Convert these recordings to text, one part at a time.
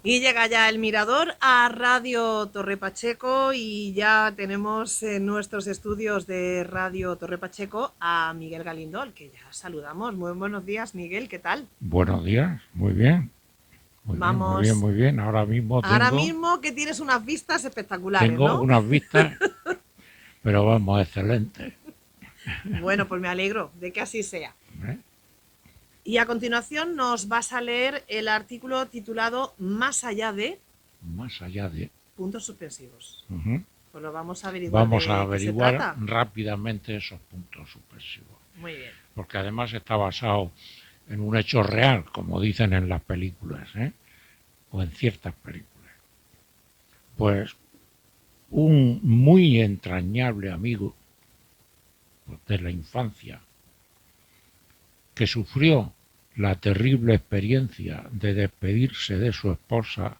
Y llega ya el Mirador a Radio Torre Pacheco y ya tenemos en nuestros estudios de Radio Torre Pacheco a Miguel Galindol, que ya saludamos. Muy buenos días, Miguel, ¿qué tal? Buenos días, muy bien, muy bien, muy bien, Vamos, muy bien. Ahora mismo ahora tengo, mismo que tienes unas vistas espectaculares, tengo ¿no? unas vistas, pero vamos, excelentes. Bueno, pues me alegro de que así sea. ¿Eh? Y a continuación nos vas a leer el artículo titulado Más allá de Más allá de... puntos suspensivos. Ujú. Pues lo vamos a averiguar Vamos a de qué se averiguar trata. rápidamente esos puntos suspensivos, Muy bien. porque además está basado en un hecho real, como dicen en las películas, o en ciertas películas. Pues un muy entrañable amigo de la infancia que sufrió la terrible experiencia de despedirse de su esposa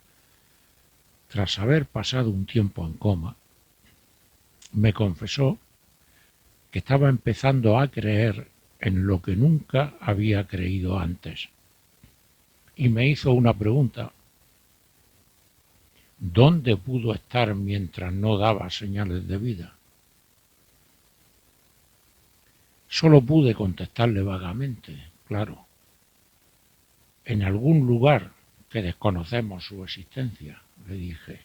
tras haber pasado un tiempo en coma, me confesó que estaba empezando a creer en lo que nunca había creído antes. Y me hizo una pregunta: ¿dónde pudo estar mientras no daba señales de vida? Solo pude contestarle vagamente, claro, en algún lugar que desconocemos su existencia, le dije.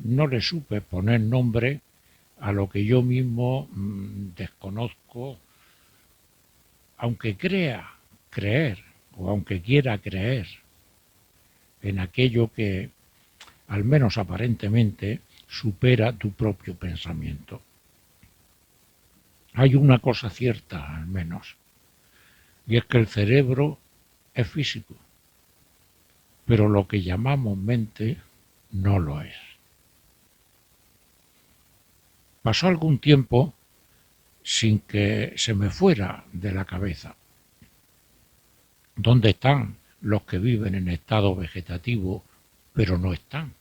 No le supe poner nombre a lo que yo mismo desconozco, aunque creer, o aunque quiera creer en aquello que, al menos aparentemente, supera tu propio pensamiento. Hay una cosa cierta, al menos, y es que el cerebro es físico, pero lo que llamamos mente no lo es. Pasó algún tiempo sin que se me fuera de la cabeza. ¿Dónde están los que viven en estado vegetativo pero no están?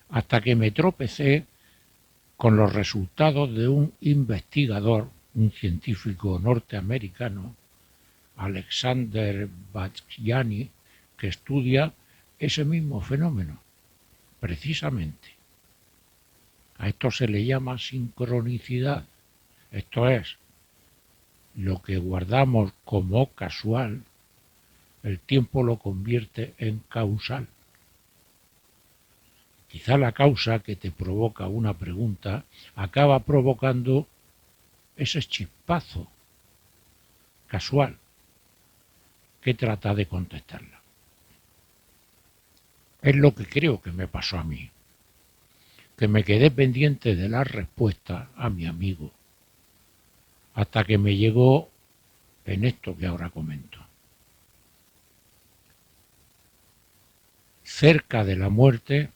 Hasta que me tropecé con los resultados de un investigador, un científico norteamericano, Alexander Bakhtiani, que estudia ese mismo fenómeno, precisamente. A esto se le llama sincronicidad. Esto es, lo que guardamos como casual, el tiempo lo convierte en causal. Quizá la causa que te provoca una pregunta acaba provocando ese chispazo casual que trata de contestarla. Es lo que creo que me pasó a mí, que me quedé pendiente de la respuesta a mi amigo, hasta que me llegó en esto que ahora comento. Cerca de la muerte,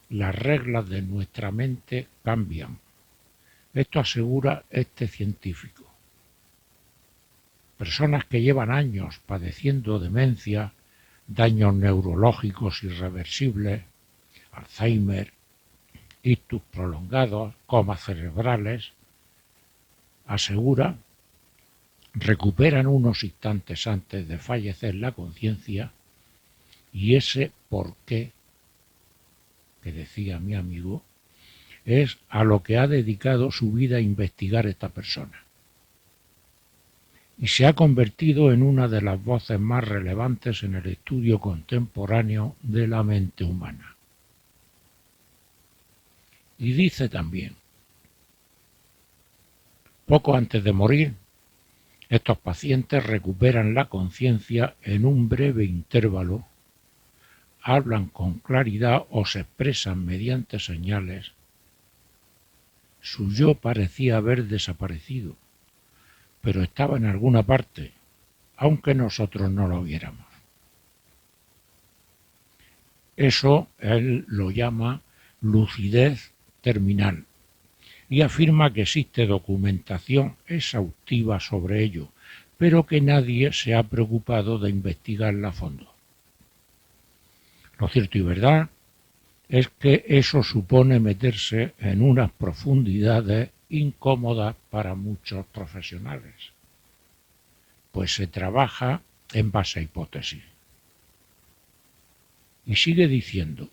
las reglas de nuestra mente cambian. Esto asegura este científico. Personas que llevan años padeciendo demencia, daños neurológicos irreversibles, Alzheimer, ictus prolongados, comas cerebrales, asegura, recuperan unos instantes antes de fallecer la conciencia, y ese por qué, que decía mi amigo, es a lo que ha dedicado su vida a investigar esta persona. Y se ha convertido en una de las voces más relevantes en el estudio contemporáneo de la mente humana. Y dice también, poco antes de morir, estos pacientes recuperan la conciencia en un breve intervalo, hablan con claridad o se expresan mediante señales. Su yo parecía haber desaparecido, pero estaba en alguna parte, aunque nosotros no lo viéramos. Eso él lo llama lucidez terminal y afirma que existe documentación exhaustiva sobre ello, pero que nadie se ha preocupado de investigarla a fondo. Lo cierto y verdad es que eso supone meterse en unas profundidades incómodas para muchos profesionales, pues se trabaja en base a hipótesis. Y sigue diciendo,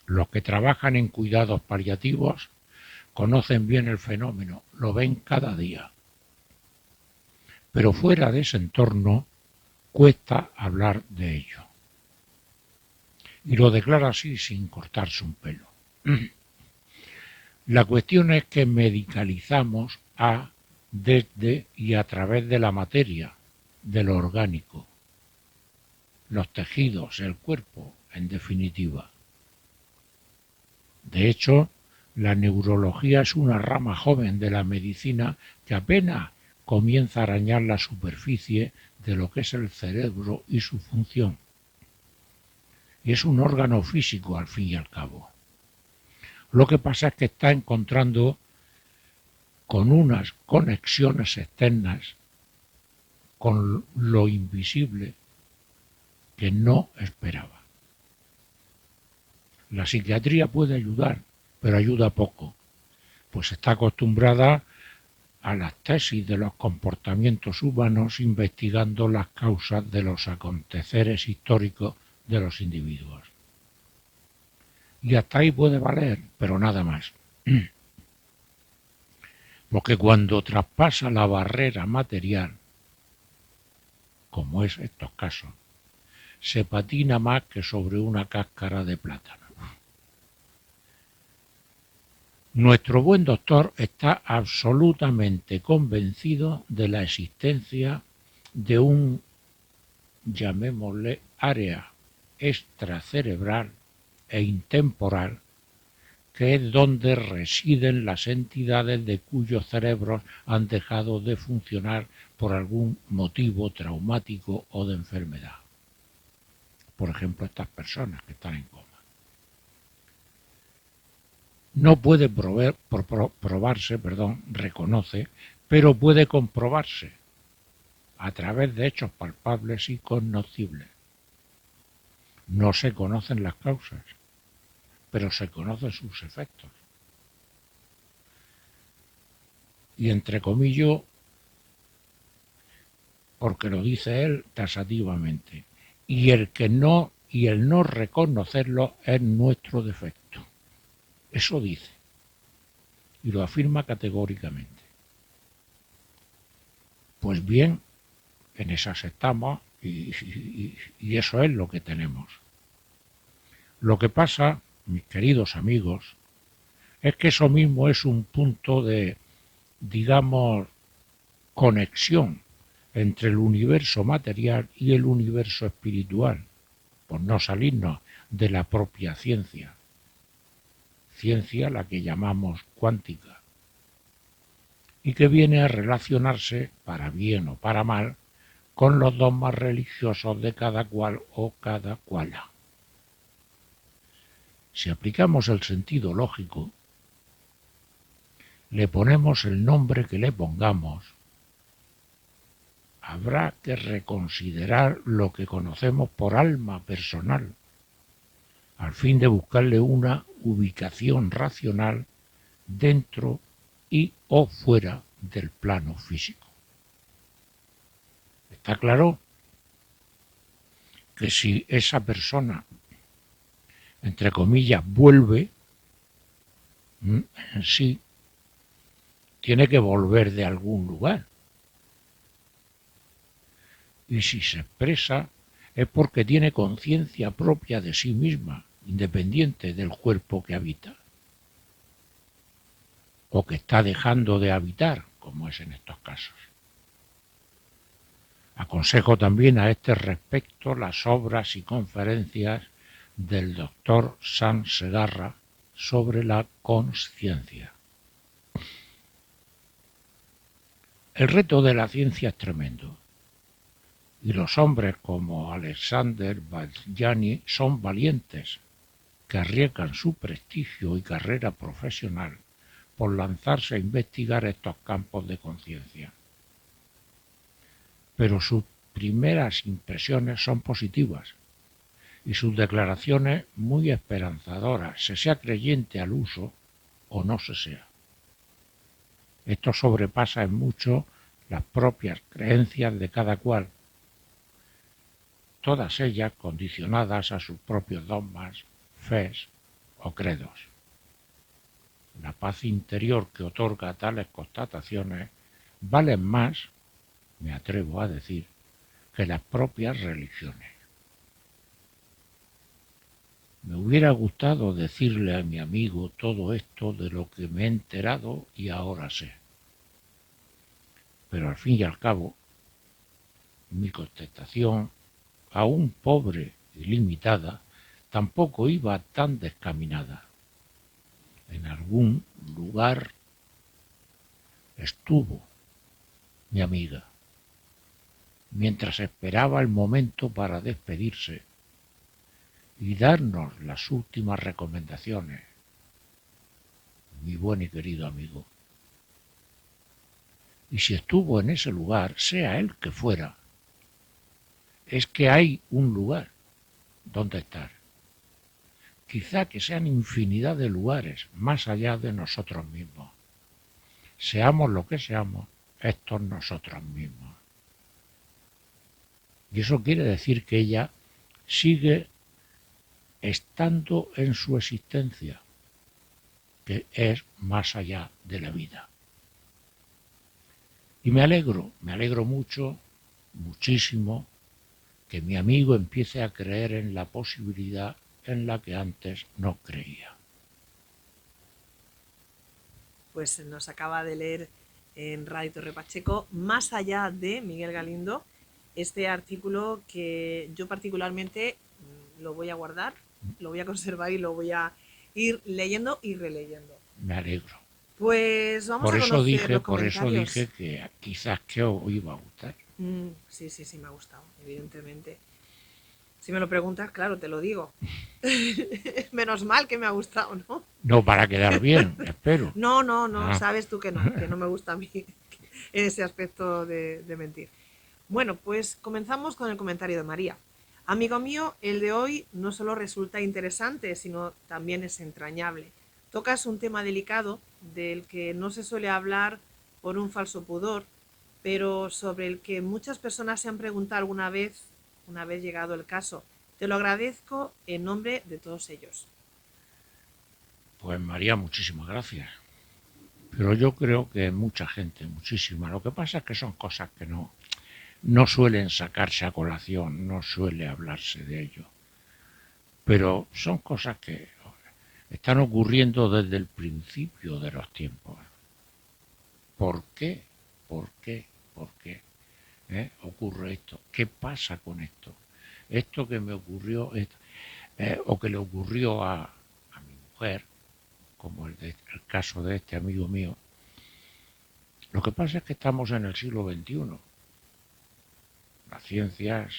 los que trabajan en cuidados paliativos conocen bien el fenómeno, lo ven cada día. Pero fuera de ese entorno cuesta hablar de ello. Y lo declara así sin cortarse un pelo. La cuestión es que medicalizamos a, desde y a través de la materia, de lo orgánico, los tejidos, el cuerpo, en definitiva. De hecho, la neurología es una rama joven de la medicina que apenas comienza a arañar la superficie de lo que es el cerebro y su función. Y es un órgano físico al fin y al cabo. Lo que pasa es que está encontrando con unas conexiones externas con lo invisible que no esperaba. La psiquiatría puede ayudar, pero ayuda poco, pues está acostumbrada a las tesis de los comportamientos humanos investigando las causas de los aconteceres históricos de los individuos. Y hasta ahí puede valer, pero nada más. Porque cuando traspasa la barrera material, como es estos casos, se patina más que sobre una cáscara de plátano. Nuestro buen doctor está absolutamente convencido de la existencia de un, llamémosle, área extracerebral e intemporal, que es donde residen las entidades de cuyos cerebros han dejado de funcionar por algún motivo traumático o de enfermedad. Por ejemplo, estas personas que están en coma. No puede probarse, reconoce, pero puede comprobarse a través de hechos palpables y cognoscibles. No se conocen las causas, pero se conocen sus efectos. Y entre comillas, porque lo dice él taxativamente, y el no reconocerlo es nuestro defecto. Eso dice, y lo afirma categóricamente. Pues bien, en esas estamos y eso es lo que tenemos. Lo que pasa, mis queridos amigos, es que eso mismo es un punto de, digamos, conexión entre el universo material y el universo espiritual, por no salirnos de la propia ciencia la que llamamos cuántica, y que viene a relacionarse, para bien o para mal, con los dogmas religiosos de cada cual o cada cual. Si aplicamos el sentido lógico, le ponemos el nombre que le pongamos, habrá que reconsiderar lo que conocemos por alma personal, al fin de buscarle una ubicación racional dentro y o fuera del plano físico. Está claro que si esa persona, entre comillas, vuelve, sí, tiene que volver de algún lugar. Y si se expresa es porque tiene conciencia propia de sí misma, independiente del cuerpo que habita, o que está dejando de habitar, como es en estos casos. Aconsejo también a este respecto las obras y conferencias del doctor Sanz Segarra sobre la consciencia. El reto de la ciencia es tremendo, y los hombres como Alexander Bajani son valientes, que arriesgan su prestigio y carrera profesional por lanzarse a investigar estos campos de conciencia. Pero sus primeras impresiones son positivas y sus declaraciones muy esperanzadoras, se sea creyente al uso o no se sea. Esto sobrepasa en mucho las propias creencias de cada cual todas ellas condicionadas a sus propios dogmas, fes o credos. La paz interior que otorga tales constataciones valen más, me atrevo a decir, que las propias religiones. Me hubiera gustado decirle a mi amigo todo esto de lo que me he enterado y ahora sé. Pero al fin y al cabo, mi contestación, aún pobre y limitada, tampoco iba tan descaminada. En algún lugar estuvo mi amiga, mientras esperaba el momento para despedirse y darnos las últimas recomendaciones, mi buen y querido amigo. Y si estuvo en ese lugar, sea él que fuera, es que hay un lugar donde estar. Quizá que sean infinidad de lugares más allá de nosotros mismos. Seamos lo que seamos, estos nosotros mismos. Y eso quiere decir que ella sigue estando en su existencia, que es más allá de la vida. Y me alegro mucho, muchísimo, que mi amigo empiece a creer en la posibilidad en la que antes no creía. Pues nos acaba de leer en Radio Torre Pacheco, Más allá de Miguel Galindo, este artículo que yo particularmente lo voy a guardar, lo voy a conservar y lo voy a ir leyendo y releyendo. Me alegro. Pues vamos a conocer los comentarios. Por eso dije que quizás que os iba a gustar. Sí, me ha gustado, evidentemente. Si me lo preguntas, claro, te lo digo. Menos mal que me ha gustado, ¿no? No para quedar bien, espero. No, sabes tú que no me gusta a mí ese aspecto de mentir. Bueno, pues comenzamos con el comentario de María. Amigo mío, el de hoy no solo resulta interesante, sino también es entrañable. Tocas un tema delicado del que no se suele hablar por un falso pudor, pero sobre el que muchas personas se han preguntado alguna vez, una vez llegado el caso. Te lo agradezco en nombre de todos ellos. Pues María, muchísimas gracias. Pero yo creo que mucha gente, muchísima. Lo que pasa es que son cosas que no suelen sacarse a colación, no suele hablarse de ello. Pero son cosas que están ocurriendo desde el principio de los tiempos. ¿Por qué? Ocurre esto? ¿Qué pasa con esto? Esto que me ocurrió, o que le ocurrió a mi mujer, como el caso de este amigo mío. Lo que pasa es que estamos en el siglo XXI. Las ciencias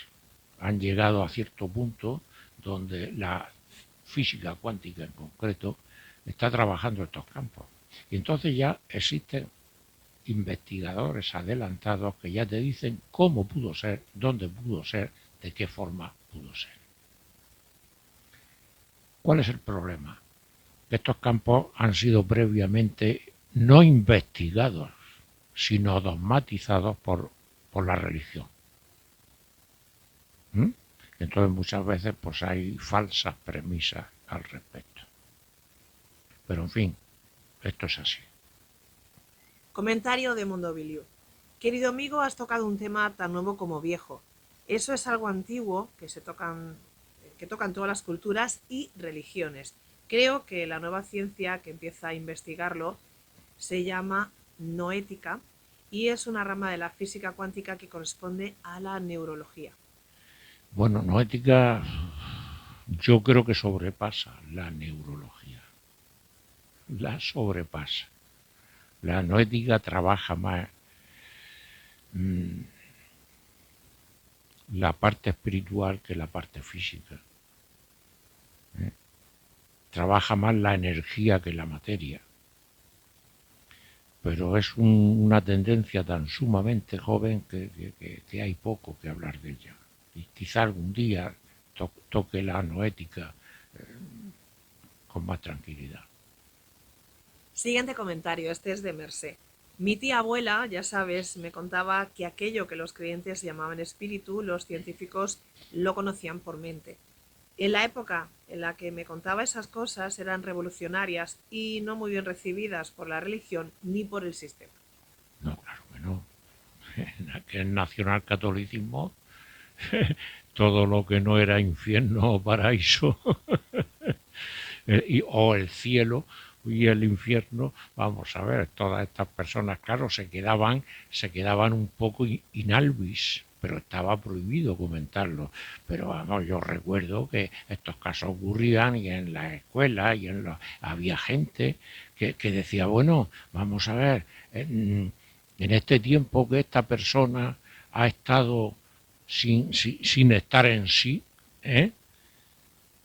han llegado a cierto punto donde la física cuántica en concreto está trabajando estos campos. Y entonces ya existen investigadores adelantados que ya te dicen cómo pudo ser, dónde pudo ser, de qué forma pudo ser. ¿Cuál es el problema? Que estos campos han sido previamente no investigados, sino dogmatizados por la religión. Entonces muchas veces pues hay falsas premisas al respecto. Pero en fin, esto es así. Comentario de Mondovilio. Querido amigo, has tocado un tema tan nuevo como viejo. Eso es algo antiguo que tocan todas las culturas y religiones. Creo que la nueva ciencia que empieza a investigarlo se llama noética y es una rama de la física cuántica que corresponde a la neurología. Bueno, noética yo creo que sobrepasa la neurología. La sobrepasa. La noética trabaja más la parte espiritual que la parte física. Trabaja más la energía que la materia. Pero es una tendencia tan sumamente joven que hay poco que hablar de ella. Y quizá algún día toque la noética con más tranquilidad. Siguiente comentario, este es de Mercé. Mi tía abuela, ya sabes, me contaba que aquello que los creyentes llamaban espíritu, los científicos lo conocían por mente. En la época en la que me contaba esas cosas eran revolucionarias y no muy bien recibidas por la religión ni por el sistema. No, claro que no. En aquel nacionalcatolicismo, todo lo que no era infierno o paraíso, o el cielo y el infierno, vamos a ver, todas estas personas, claro, se quedaban un poco in albis, pero estaba prohibido comentarlo. Pero vamos, yo recuerdo que estos casos ocurrían y en las escuelas y había gente que decía, bueno, vamos a ver, en este tiempo que esta persona ha estado sin estar en sí, ¿eh?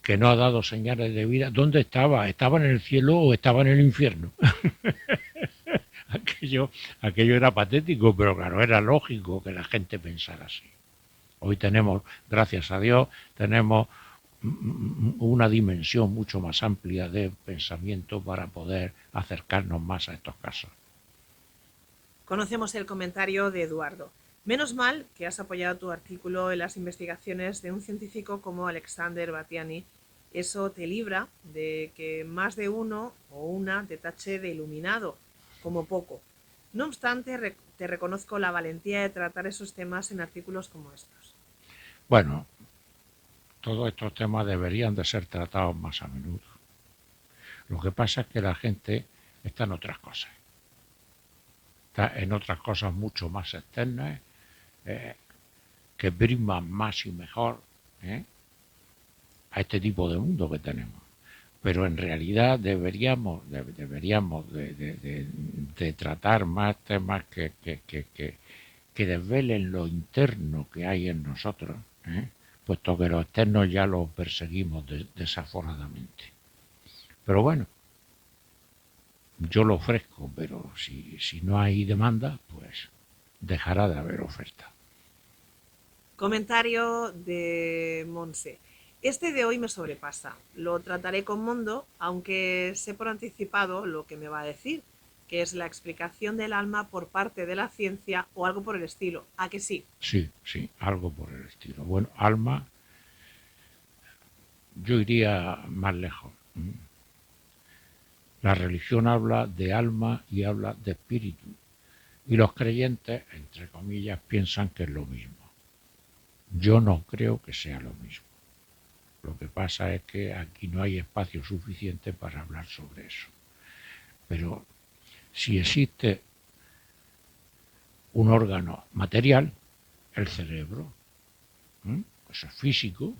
Que no ha dado señales de vida, ¿dónde estaba? ¿Estaba en el cielo o estaba en el infierno? aquello era patético, pero claro, era lógico que la gente pensara así. Hoy tenemos, gracias a Dios, tenemos una dimensión mucho más amplia de pensamiento para poder acercarnos más a estos casos. Conocemos el comentario de Eduardo. Menos mal que has apoyado tu artículo en las investigaciones de un científico como Alexander Batiani. Eso te libra de que más de uno o una te tache de iluminado, como poco. No obstante, te reconozco la valentía de tratar esos temas en artículos como estos. Bueno, todos estos temas deberían de ser tratados más a menudo. Lo que pasa es que la gente está en otras cosas. Está en otras cosas mucho más externas, que brindan más y mejor a este tipo de mundo que tenemos. Pero en realidad deberíamos de tratar más temas que desvelen lo interno que hay en nosotros, puesto que lo externo ya lo perseguimos desaforadamente. Pero bueno, yo lo ofrezco, pero si no hay demanda, pues dejará de haber oferta. Comentario de Monse. Este de hoy me sobrepasa. Lo trataré con Mondo, aunque sé por anticipado lo que me va a decir, que es la explicación del alma por parte de la ciencia o algo por el estilo. ¿A que sí? Sí, algo por el estilo. Bueno, alma, yo iría más lejos. La religión habla de alma y habla de espíritu. Y los creyentes, entre comillas, piensan que es lo mismo. Yo no creo que sea lo mismo. Lo que pasa es que aquí no hay espacio suficiente para hablar sobre eso. Pero si existe un órgano material, el cerebro, eso es físico,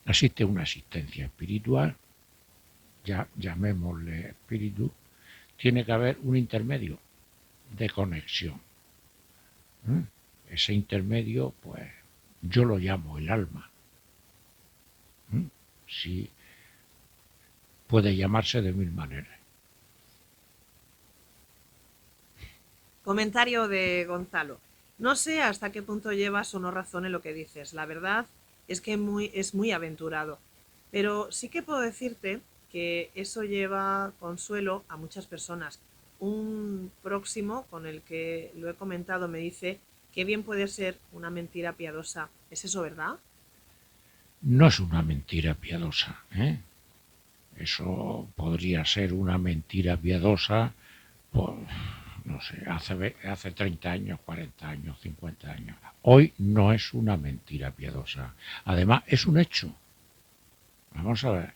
existe una existencia espiritual, ya llamémosle espíritu, tiene que haber un intermedio de conexión. Ese intermedio, pues, yo lo llamo el alma. Sí, puede llamarse de mil maneras. Comentario de Gonzalo. No sé hasta qué punto llevas o no razón en lo que dices. La verdad es que es muy aventurado. Pero sí que puedo decirte que eso lleva consuelo a muchas personas. Un próximo con el que lo he comentado me dice que bien puede ser una mentira piadosa. ¿Es eso verdad? No es una mentira piadosa, Eso podría ser una mentira piadosa, pues, no sé, hace 30 años, 40 años, 50 años. Hoy no es una mentira piadosa. Además, es un hecho. Vamos a ver.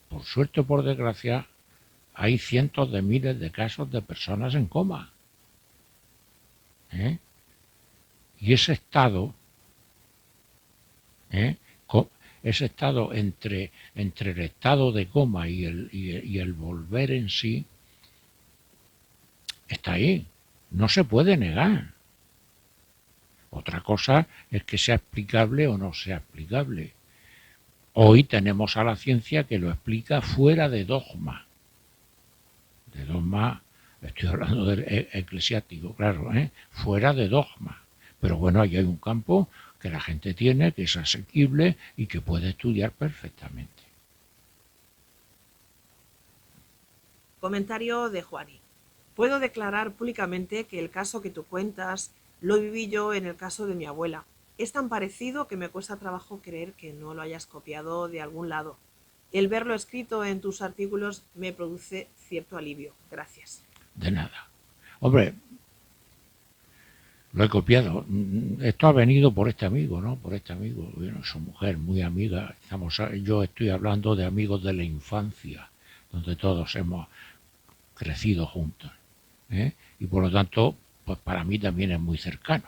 Por suerte o por desgracia, hay cientos de miles de casos de personas en coma. Y ese estado, ese estado entre el estado de coma y el volver en sí, está ahí. No se puede negar. Otra cosa es que sea explicable o no sea explicable. Hoy tenemos a la ciencia que lo explica fuera de dogma. De dogma, estoy hablando del eclesiástico, claro, fuera de dogma. Pero bueno, ahí hay un campo que la gente tiene, que es asequible y que puede estudiar perfectamente. Comentario de Juani. Puedo declarar públicamente que el caso que tú cuentas lo viví yo en el caso de mi abuela. Es tan parecido que me cuesta trabajo creer que no lo hayas copiado de algún lado. El verlo escrito en tus artículos me produce cierto alivio. Gracias. De nada. Hombre, lo he copiado. Esto ha venido por este amigo, ¿no? Por este amigo. Bueno, su mujer, muy amiga. Yo estoy hablando de amigos de la infancia, donde todos hemos crecido juntos, ¿eh? Y por lo tanto, pues para mí también es muy cercano.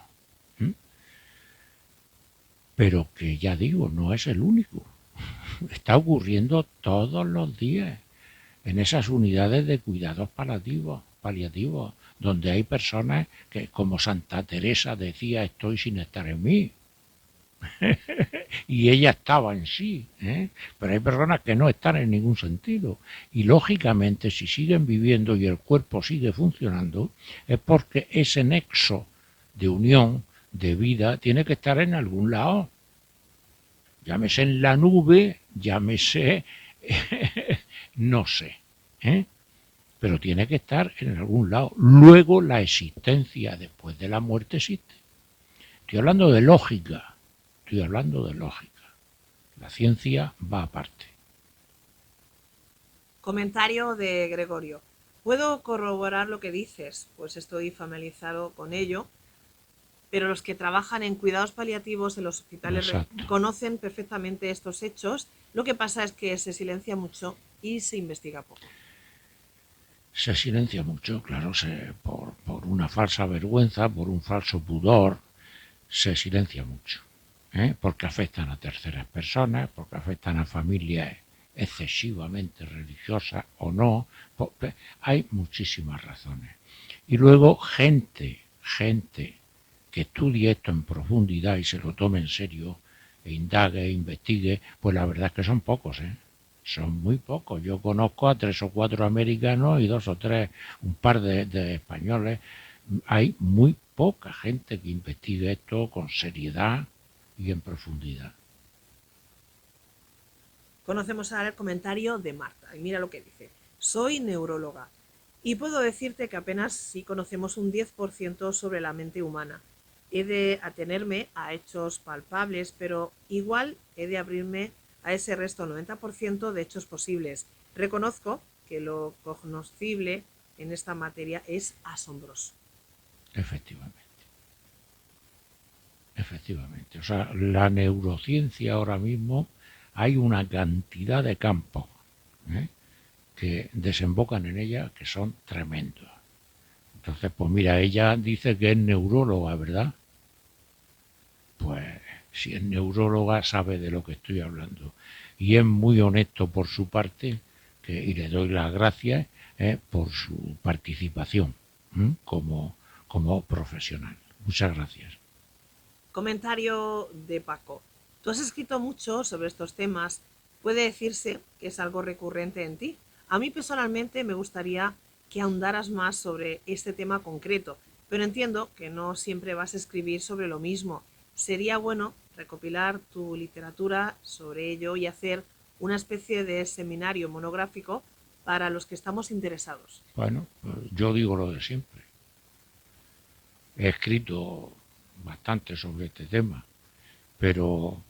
¿Eh? Pero que ya digo, no es el único. Está ocurriendo todos los días en esas unidades de cuidados paliativos, donde hay personas que, como Santa Teresa decía, estoy sin estar en mí. Y ella estaba en sí, ¿eh? Pero hay personas que no están en ningún sentido. Y lógicamente, si siguen viviendo y el cuerpo sigue funcionando, es porque ese nexo de unión, de vida, tiene que estar en algún lado. Llámese en la nube, llámese, no sé, ¿eh? Pero tiene que estar en algún lado. Luego la existencia después de la muerte existe. Estoy hablando de lógica. La ciencia va aparte. Comentario de Gregorio. Puedo corroborar lo que dices, pues estoy familiarizado con ello, pero los que trabajan en cuidados paliativos en los hospitales Exacto. conocen perfectamente estos hechos. Lo que pasa es que se silencia mucho y se investiga poco. Se silencia mucho, claro, por una falsa vergüenza, por un falso pudor, se silencia mucho, ¿eh? Porque afectan a terceras personas, porque afectan a familias excesivamente religiosas o no, hay muchísimas razones. Y luego gente que estudie esto en profundidad y se lo tome en serio, e indague, e investigue, pues la verdad es que son pocos, ¿eh? Son muy pocos. Yo conozco a 3 o 4 americanos y 2 o 3, un par de españoles. Hay muy poca gente que investigue esto con seriedad y en profundidad. Conocemos ahora el comentario de Marta y mira lo que dice. Soy neuróloga y puedo decirte que apenas sí conocemos un 10% sobre la mente humana. He de atenerme a hechos palpables, pero igual he de abrirme a ese resto 90% de hechos posibles. Reconozco que lo cognoscible en esta materia es asombroso. Efectivamente. Efectivamente. O sea, la neurociencia ahora mismo hay una cantidad de campos, ¿eh? Que desembocan en ella que son tremendos. Entonces, pues mira, ella dice que es neuróloga, ¿verdad? Pues si es neuróloga sabe de lo que estoy hablando. Y es muy honesto por su parte, y le doy las gracias por su participación como profesional. Muchas gracias. Comentario de Paco. Tú has escrito mucho sobre estos temas. Puede decirse que es algo recurrente en ti. A mí personalmente me gustaría que ahondaras más sobre este tema concreto, pero entiendo que no siempre vas a escribir sobre lo mismo. Sería bueno recopilar tu literatura sobre ello y hacer una especie de seminario monográfico para los que estamos interesados. Bueno, pues yo digo lo de siempre. He escrito bastante sobre este tema, pero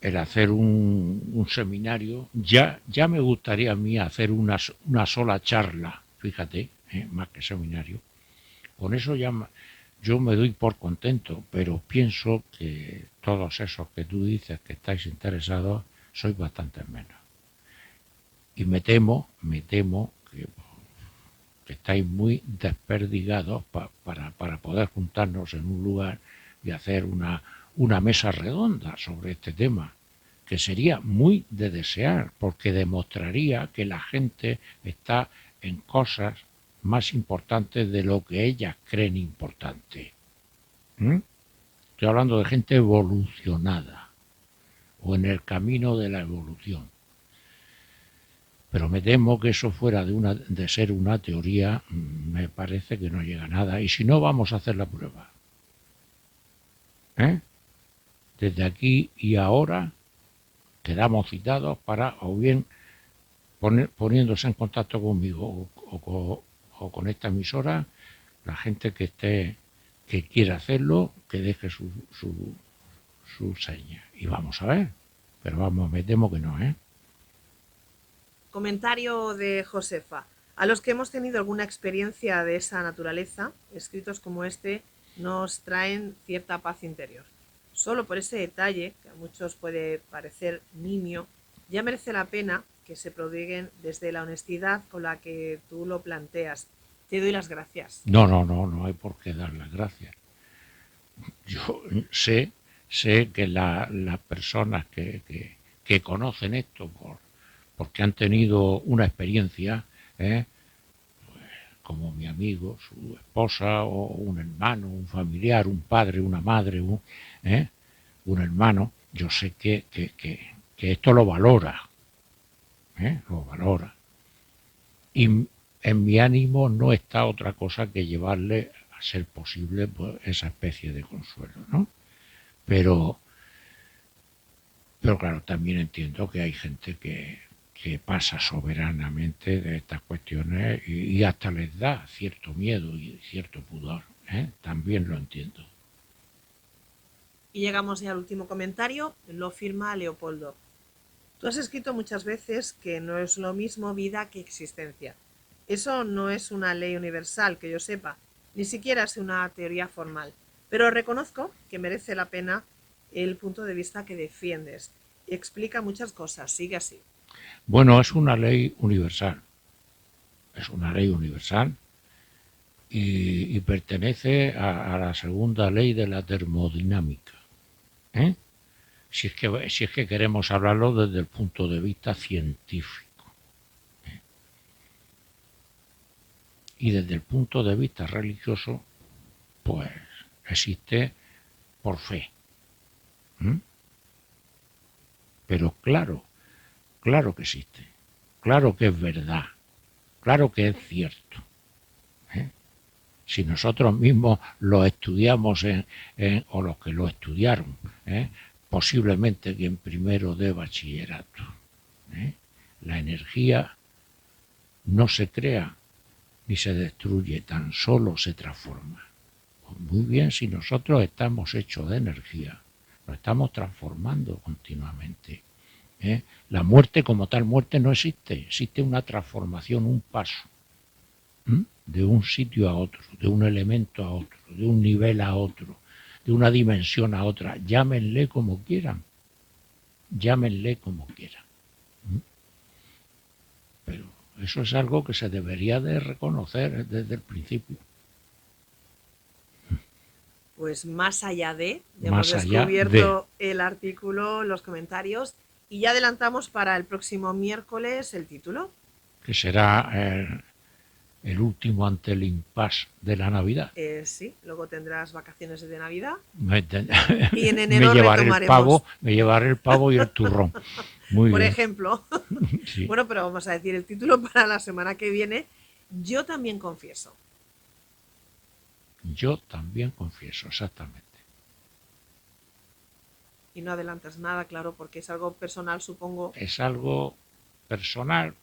el hacer un seminario, ya me gustaría a mí hacer una sola charla, fíjate, más que seminario. Con eso ya yo me doy por contento, pero pienso que todos esos que tú dices que estáis interesados, sois bastantes menos. Y me temo que estáis muy desperdigados para poder juntarnos en un lugar y hacer una mesa redonda sobre este tema, que sería muy de desear, porque demostraría que la gente está en cosas más importantes de lo que ellas creen importante. Estoy hablando de gente evolucionada o en el camino de la evolución. Pero me temo que eso fuera de ser una teoría, me parece que no llega a nada. Y si no, vamos a hacer la prueba. Desde aquí y ahora quedamos citados para o bien poniéndose en contacto conmigo o con esta emisora, la gente que quiera hacerlo, que deje su seña. Y vamos a ver. Pero vamos, me temo que no, ¿eh? Comentario de Josefa. A los que hemos tenido alguna experiencia de esa naturaleza, escritos como este nos traen cierta paz interior. Solo por ese detalle, que a muchos puede parecer nimio, ya merece la pena que se prodiguen desde la honestidad con la que tú lo planteas. Te doy las gracias. No hay por qué dar las gracias. Yo sé que las personas que conocen esto porque han tenido una experiencia, como mi amigo, su esposa, o un hermano, un familiar, un padre, una madre, un hermano, yo sé que esto lo valora, lo valora. Y en mi ánimo no está otra cosa que llevarle a ser posible pues, esa especie de consuelo, ¿no? Pero claro, también entiendo que hay gente que pasa soberanamente de estas cuestiones y hasta les da cierto miedo y cierto pudor, también lo entiendo. Y llegamos ya al último comentario, lo firma Leopoldo. Tú has escrito muchas veces que no es lo mismo vida que existencia. Eso no es una ley universal, que yo sepa, ni siquiera es una teoría formal, pero reconozco que merece la pena el punto de vista que defiendes. Explica muchas cosas, sigue así. Bueno, es una ley universal. Es una ley universal y pertenece a la segunda ley de la termodinámica. Si es que queremos hablarlo desde el punto de vista científico. Y desde el punto de vista religioso, pues existe por fe. Pero claro que existe, claro que es verdad, claro que es cierto. Si nosotros mismos lo estudiamos o los que lo estudiaron, posiblemente que en primero de bachillerato, la energía no se crea ni se destruye, tan solo se transforma. Pues muy bien, si nosotros estamos hechos de energía, lo estamos transformando continuamente. La muerte como tal muerte no existe, existe una transformación, un paso de un sitio a otro, de un elemento a otro, de un nivel a otro, de una dimensión a otra, llámenle como quieran, pero eso es algo que se debería de reconocer desde el principio. Pues más allá de, ya hemos descubierto el artículo, los comentarios, y ya adelantamos para el próximo miércoles el título. Que será el último ante el impasse de la Navidad. Sí, luego tendrás vacaciones de Navidad. Y en enero me llevaré el pavo y el turrón. Muy Por bien. ejemplo. Sí. Bueno, pero vamos a decir el título para la semana que viene. Yo también confieso. Yo también confieso, exactamente. Y no adelantas nada, claro, porque es algo personal, supongo. Es algo personal,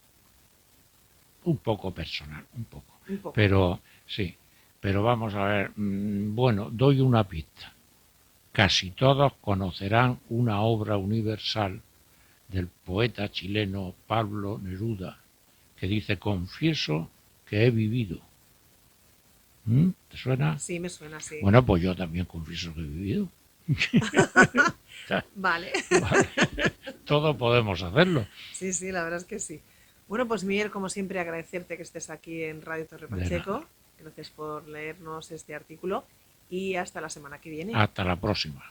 un poco personal, un poco. Pero sí, pero vamos a ver, bueno, doy una pista. Casi todos conocerán una obra universal del poeta chileno Pablo Neruda, que dice: confieso que he vivido. ¿Te suena? Sí, me suena, sí. Bueno, pues yo también confieso que he vivido. Vale. Todos podemos hacerlo. Sí, sí, la verdad es que sí. Bueno, pues Miguel, como siempre, agradecerte que estés aquí en Radio Torre Pacheco. Gracias por leernos este artículo y hasta la semana que viene. Hasta la próxima.